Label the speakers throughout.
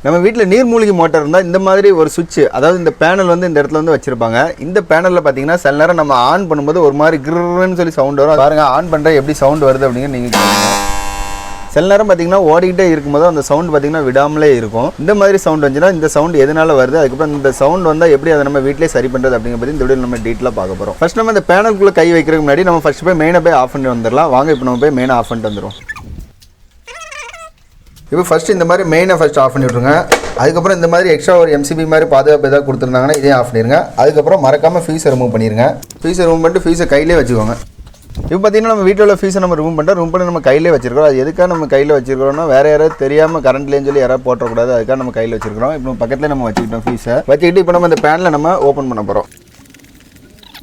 Speaker 1: நம்ம வீட்டில் நீர்மூழ்கி மோட்டார் இருந்தால் இந்த மாதிரி ஒரு சுவிட்ச், அதாவது இந்த பேனல் வந்து இந்த இடத்துல வந்து வச்சிருப்பாங்க. இந்த பேனலில் பார்த்தீங்கன்னா சில நேரம் நம்ம ஆன் பண்ணும்போது ஒரு மாதிரி கிருன்னு சொல்லி சவுண்ட் வரும். பாருங்க ஆன் பண்ணுற எப்படி சவுண்ட் வருது அப்படிங்கிற நீங்கள் கேளுங்க. சில நேரம் பார்த்தீங்கன்னா ஓடிக்கிட்டே இருக்கும்போது அந்த சவுண்ட் பார்த்தீங்கன்னா விடாமலே இருக்கும். இந்த மாதிரி சவுண்ட் வந்துச்சுன்னா இந்த சவுண்ட் எதனால வருது, அதுக்கப்புறம் இந்த சவுண்ட் வந்தால் எப்படி அதை நம்ம வீட்டிலே சரி பண்ணுறது அப்படிங்கிற பற்றி இந்த வீடியோ நம்ம டீட்டெயிலாக பார்க்க போகிறோம். ஃபர்ஸ்ட் நம்ம இந்த பேனலுக்குள்ளே கை வைக்கிறதுக்கு முன்னாடி நம்ம ஃபர்ஸ்ட் போய் மெயினை போய் ஆஃப் பண்ணி வந்துடலாம். வாங்க இப்போ நம்ம போய் மெயினை ஆஃப் பண்ணிட்டு வந்துடும். இப்போ ஃபஸ்ட்டு இந்த மாதிரி மெயினை ஃபஸ்ட் ஆஃப் பண்ணி விட்ருங்க. அதுக்கப்புறம் இந்த மாதிரி எக்ஸ்ட்ரா ஒரு எம்சிபி மாதிரி பாதுகாப்பு ஏதாவது கொடுத்துருந்தாங்கன்னா இதையும் ஆஃப் பண்ணிடுங்க. அதுக்கப்புறம் மறக்காமல் ஃபீஸை ரிமூவ் பண்ணிடுங்க. ஃபீஸை ரிமூவ் பண்ணிட்டு ஃபீஸை கையிலே வச்சுக்கோங்க. இப்போ பார்த்தீங்கன்னா நம்ம வீட்டில் உள்ள ஃபீஸை நம்ம ரிமூவ் பண்ணி நம்ம கையிலே வச்சிருக்கிறோம். அது எதுக்காக நம்ம கையில் வச்சிருக்கிறோம்னா வேறு யாராவது தெரியாமல் கரண்ட்லேன்னு சொல்லி யாராவது போட்டக்கூடாது, அதுக்காக நம்ம கையில் வச்சிருக்கிறோம். இப்போ பக்கத்தில் நம்ம வச்சுக்கிட்டோம் ஃபீஸை வச்சுக்கிட்டு இப்போ நம்ம இந்த பேனில் நம்ம ஓப்பன் பண்ண போகிறோம்.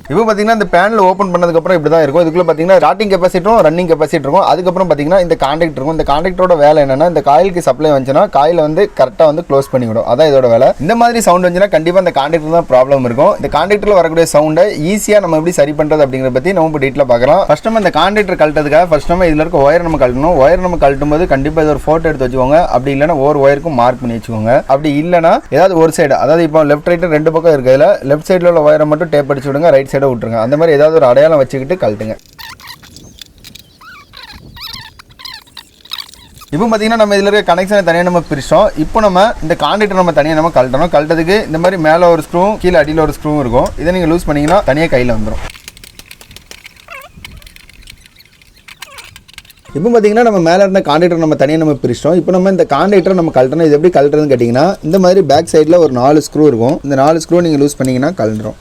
Speaker 1: இப்போ பார்த்தீங்கன்னா இந்த பேனில் ஓப்பன் பண்ணதுக்கப்புறம் இப்படி தான் இருக்கும். இதுக்குள்ளே பார்த்தீங்கன்னா ஸ்டார்டிங் கெப்பாசிட்டரும் ரன்னிங் கெப்பாசிட்டி இருக்கும். அதுக்கப்புறம் பார்த்தீங்கன்னா இந்த கான்டாக்ட் இருக்கும். இந்த கான்டாக்டரோட வேலை என்னன்னா இந்த காயிலுக்கு சப்ளை வந்துச்சுன்னா காயில் வந்து கரெக்டாக வந்து க்ளோஸ் பண்ணிவிடும். அதான் இதோட வேலை. இந்த மாதிரி சவுண்ட் வந்துச்சுன்னா கண்டிப்பாக இந்த கான்டாக்டர் தான் ப்ராப்ளம் இருக்கும். இந்த கான்டாக்டரில் வரக்கூடிய சவுண்டை ஈஸியாக நம்ம எப்படி சரி பண்ணுறது அப்படிங்கிறத பற்றி நம்ம இப்போ டீட்டெயிலாக பார்க்கலாம். ஃபர்ஸ்ட் நம்ம இந்த கான்டாக்டர் கழட்டதுக்காக ஃபர்ஸ்ட் நம்ம இதில் இருக்க ஒயர் நம்ம கழட்டணும். ஒயர் நம்ம கழட்டும் போது கண்டிப்பாக இது ஒரு ஃபோட்டோ எடுத்து வச்சுக்கோங்க. அப்படி இல்லைன்னா ஒரு ஒயருக்கும் மார்க் பண்ணி வச்சுக்கோங்க. அப்படி இல்லைனா ஏதாவது ஒரு சைடு, அதாவது இப்போ லெஃப்ட் ரைட்டு ரெண்டு பக்கம் இருக்கிறதுல லெஃப்ட் சைடில் உள்ள ஒயரை மட்டும் டேப் அடிச்சு விடுங்க, ரைட் சைடை விட்டுருங்க. அந்த மாதிரி ஏதாவது ஒரு அடையாளம் வச்சுக்கிட்டு கழட்டுங்க. இப்போ பார்த்தீங்கன்னா நம்ம இதில் இருக்க கனெக்ஷனை தனியாக நம்ம பிரிச்சோம். இப்போ நம்ம இந்த கான்டாக்டர் நம்ம தனியாக நம்ம கழட்டணும். கழட்டதுக்கு இந்த மாதிரி மேலே ஒரு ஸ்க்ரூ கீழே அடியில் ஒரு ஸ்க்ரூ இருக்கும். இதை நீங்கள் லூஸ் பண்ணிங்கன்னா தனியாக கையில் வந்துடும். இப்போ பார்த்தீங்கன்னா நம்ம மேலே இருந்த கான்டாக்டர் நம்ம தனியாக நம்ம பிரிச்சோம். இப்போ நம்ம இந்த கான்டாக்டரை நம்ம கழட்டணும். இது எப்படி கழட்டுறதுன்னு கேட்டிங்கன்னா இந்த மாதிரி பேக் சைடில் ஒரு 4 ஸ்க்ரூ இருக்கும். இந்த 4 ஸ்க்ரூ நீங்கள் லூஸ் பண்ணிங்கன்னா கழட்டுறோம்.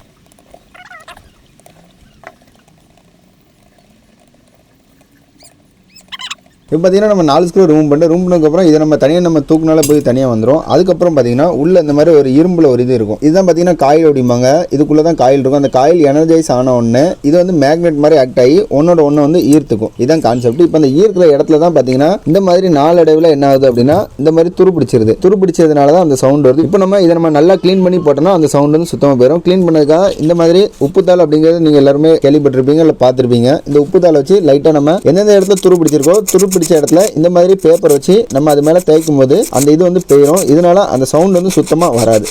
Speaker 1: இப்போ பார்த்தீங்கன்னா நம்ம 4 ஸ்க்ரூ ரூம் பண்ணதுக்கப்புறம் இதை நம்ம தனியாக நம்ம தூக்குனால போய் தனியாக வந்துடும். அதுக்கப்புறம் பார்த்தீங்கன்னா உள்ள இந்த மாதிரி ஒரு இரும்பில் ஒரு இது இருக்கும். இதுதான் பார்த்தீங்கன்னா காயில் அப்படிம்பாங்க. இதுக்குள்ளே தான் காயில் இருக்கும். அந்த காயில் எனர்ஜைஸ் ஆன உடனே இது வந்து மேக்னெட் மாதிரி ஆக்ட் ஆகி ஒன்னோட ஒன்று வந்து ஈர்த்துக்கும். இதுதான் கான்செப்ட். இப்போ அந்த ஈர்க்கிற இடத்துல தான் பார்த்தீங்கன்னா இந்த மாதிரி நாளடைவில் என்ன ஆகுது அப்படின்னா இந்த மாதிரி துருப்பிடிச்சதுனால தான் அந்த சவுண்ட் வருது. இப்போ நம்ம இதை நம்ம நல்லா க்ளீன் பண்ணி போட்டோம்னா அந்த சவுண்ட் வந்து சுத்தமாக போயிடும். க்ளீன் பண்ணதுக்காக இந்த மாதிரி உப்புத்தாள் அப்படிங்கிறது நீங்கள் எல்லாருமே கேள்விப்பட்டிருப்பீங்க, இல்லை பார்த்துருப்பீங்க. இந்த உப்புத்தாள் வச்சு லைட்டாக நம்ம எந்தெந்த இடத்துல துருப்பிடிச்ச இடத்துல இந்த மாதிரி பேப்பர் வச்சு நம்ம அது மேலே தேய்க்கும் போது அந்த இது வந்து போயிடும். இதனால அந்த சவுண்ட் வந்து சுத்தமாக வராது.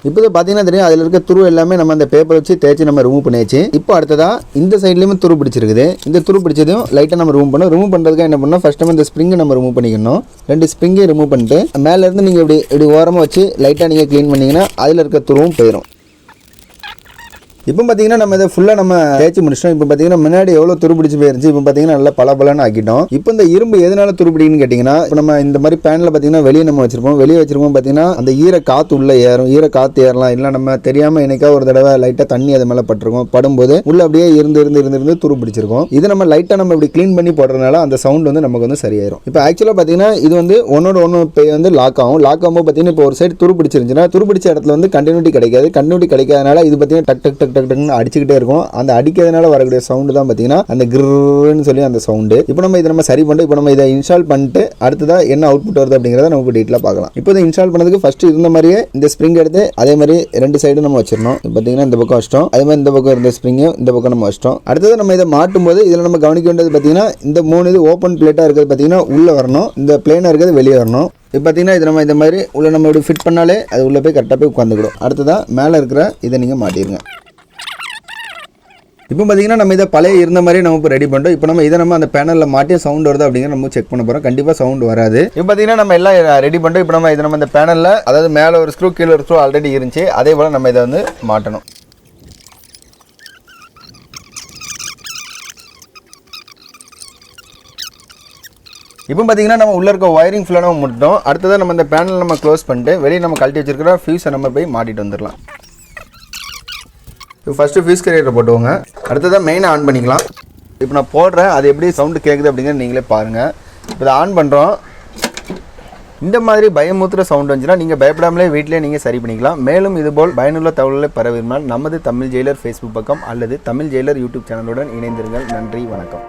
Speaker 1: இப்போ பார்த்தீங்கன்னா தெரியும் அதில் இருக்க துரு எல்லாமே நம்ம அந்த பேப்பர் வச்சு தேய்ச்சி நம்ம ரிமூவ் பண்ணியாச்சு. இப்போ அடுத்ததா இந்த சைட்லேயுமே துரு பிடிச்சிருக்குது. இந்த துரு பிடிச்சதும் லைட்டாக நம்ம ரிமூவ் பண்ணுறதுக்கு என்ன பண்ணோம், ஃபர்ஸ்ட் நம்ம இந்த ஸ்ப்ரிங்கை நம்ம ரிமூவ் பண்ணிக்கணும். 2 ஸ்ப்ரிங்கையும் ரிமூவ் பண்ணிட்டு மேலேருந்து நீங்கள் இப்படி ஓரமாக வச்சு லைட்டாக நீங்கள் க்ளீன் பண்ணிங்கன்னா அதில் இருக்க துருவும் போயிடும். இப்போ பார்த்தீங்கன்னா நம்ம இதை ஃபுல்லாக நம்ம தேய்ச்சி முடிச்சிட்டோம். இப்போ பார்த்தீங்கன்னா முன்னாடி எவ்வளோ துருப்பிடிச்சு போயிருந்துச்சு, இப்போ பார்த்தீங்கன்னா நல்லா பலன்னு ஆக்கிட்டோம். இப்போ இந்த இரும்பு எதனால துருப்பிடிக்குன்னு கேட்டிங்கன்னா, இப்போ நம்ம இந்த மாதிரி பேனில் பார்த்தீங்கன்னா வெளியே வச்சிருப்போம் பார்த்தீங்கன்னா அந்த ஈர காற்று உள்ளே ஏறும். ஈர காற்று ஏறலாம், இல்லை நம்ம தெரியாமல் என்னைக்கா ஒரு தடவை லைட்டாக தண்ணி அது மேலே பட்டிருக்கும். படும்போது உள்ள அப்படியே இருந்து துருப்பிடிச்சிருக்கும். இது நம்ம லைட்டாக நம்ம இப்படி க்ளீன் பண்ணி போடுறதுனால அந்த சவுண்ட் வந்து நமக்கு வந்து சரியாயிரும். இப்போ ஆக்சுவலாக பார்த்தீங்கன்னா இது வந்து ஒன்னோட ஒன்று வந்து லாக் ஆகும்போது பார்த்தீங்கன்னா இப்போ ஒரு சைடு துருப்பிடிச்சிருந்துச்சுன்னா துருப்பிடிச்ச இடத்துல வந்து கண்டினியூட்டி கிடைக்காதனால இது பார்த்தீங்கன்னா டக் அடிச்சுக்கிட்டே இருக்கும். அந்த அடிக்கிறதுனால வரக்கூடிய சவுண்டு தான் பார்த்தீங்கன்னா அந்த கிருன்னு சொல்லி அந்த சவுண்டு. இப்போ நம்ம இதை நம்ம சரி பண்ணிட்டு இப்போ நம்ம இதை இன்ஸ்டால் பண்ணிட்டு அடுத்ததா என்ன அவுட்புட் வருது அப்படிங்கிறத நம்ம டீட்டெயிலாக பார்க்கலாம். இப்போ இதை இன்ஸ்டால் பண்ணதுக்கு ஃபர்ஸ்ட் இருந்த மாதிரியே இந்த ஸ்ப்ரிங் எடுத்து அதே மாதிரி 2 சைடு நம்ம வச்சிடணும். பார்த்தீங்கன்னா இந்த பக்கம் வச்சிட்டோம், அதே மாதிரி இந்த பக்கம் இருந்த ஸ்ப்ரிங்கும் இந்த பக்கம் நம்ம வச்சிட்டோம். அடுத்தது நம்ம இதை மாட்டும் போது இதில் நம்ம கவனிக்க வேண்டியது பார்த்தீங்கன்னா இந்த 3 இது ஓப்பன் பிளேட்டாக இருக்கிறது பார்த்தீங்கன்னா உள்ளே வரணும், இந்த பிளேனாக இருக்கிறது வெளியே வரணும். இப்போ பார்த்தீங்கன்னா இது நம்ம இந்த மாதிரி உள்ள நம்ம இப்படி ஃபிட் பண்ணாலே அது உள்ளே போய் கரெக்டாக போய் உட்காந்துக்கிடும். அடுத்ததான் மேலே இருக்கிற இதை நீங்கள் மாட்டிடுங்க. இப்போ பார்த்தீங்கன்னா நம்ம இதை பழைய இருந்த மாதிரி நம்ம இப்போ ரெடி பண்ணிட்டோம். இப்போ நம்ம இதை நம்ம அந்த பேனலில் மாட்டி சவுண்ட் வருது அப்படிங்கிற நம்ம செக் பண்ண போகிறோம். கண்டிப்பாக சவுண்ட் வராது. இப்போ பார்த்தீங்கன்னா நம்ம எல்லாம் ரெடி பண்ணிட்டோம். இப்போ நம்ம இதை நம்ம இந்த பேனலில், அதாவது மேலே ஒரு ஸ்க்ரூ கீழே ஒரு ஸ்க்ரூ ஆல்ரெடி இருந்துச்சு, அதே போல் நம்ம இதை வந்து மாட்டணும். இப்போ பார்த்தீங்கன்னா நம்ம உள்ள இருக்க ஒயரிங் ஃபுல்லாக நம்ம முடிட்டோம். அடுத்ததான் நம்ம இந்த பேனல் நம்ம க்ளோஸ் பண்ணிட்டு வெளியே நம்ம கழட்டி வச்சிருக்கிற ஃபியூஸை நம்ம போய் மாட்டிட்டு வந்துடலாம். இப்போ ஃபஸ்ட்டு ஃபியூஸ் கேரியரை போட்டுவோங்க. அடுத்ததான் மெயினை ஆன் பண்ணிக்கலாம். இப்போ நான் போடுறேன், அது எப்படி சவுண்டு கேட்குது அப்படிங்கிறது நீங்களே பாருங்கள். இப்போ இதை ஆன் பண்ணுறோம். இந்த மாதிரி பயமுறுத்துகிற சவுண்ட் வந்துச்சுன்னா நீங்கள் பயப்படாமலே வீட்டிலே நீங்கள் சரி பண்ணிக்கலாம். மேலும் இதுபோல் பயனுள்ள தகவல்களை பெற விரும்பினால் நமது தமிழ் ஜெயிலர் ஃபேஸ்புக் பக்கம் அல்லது தமிழ் ஜெயிலர் யூடியூப் சேனலுடன் இணைந்திருங்கள். நன்றி, வணக்கம்.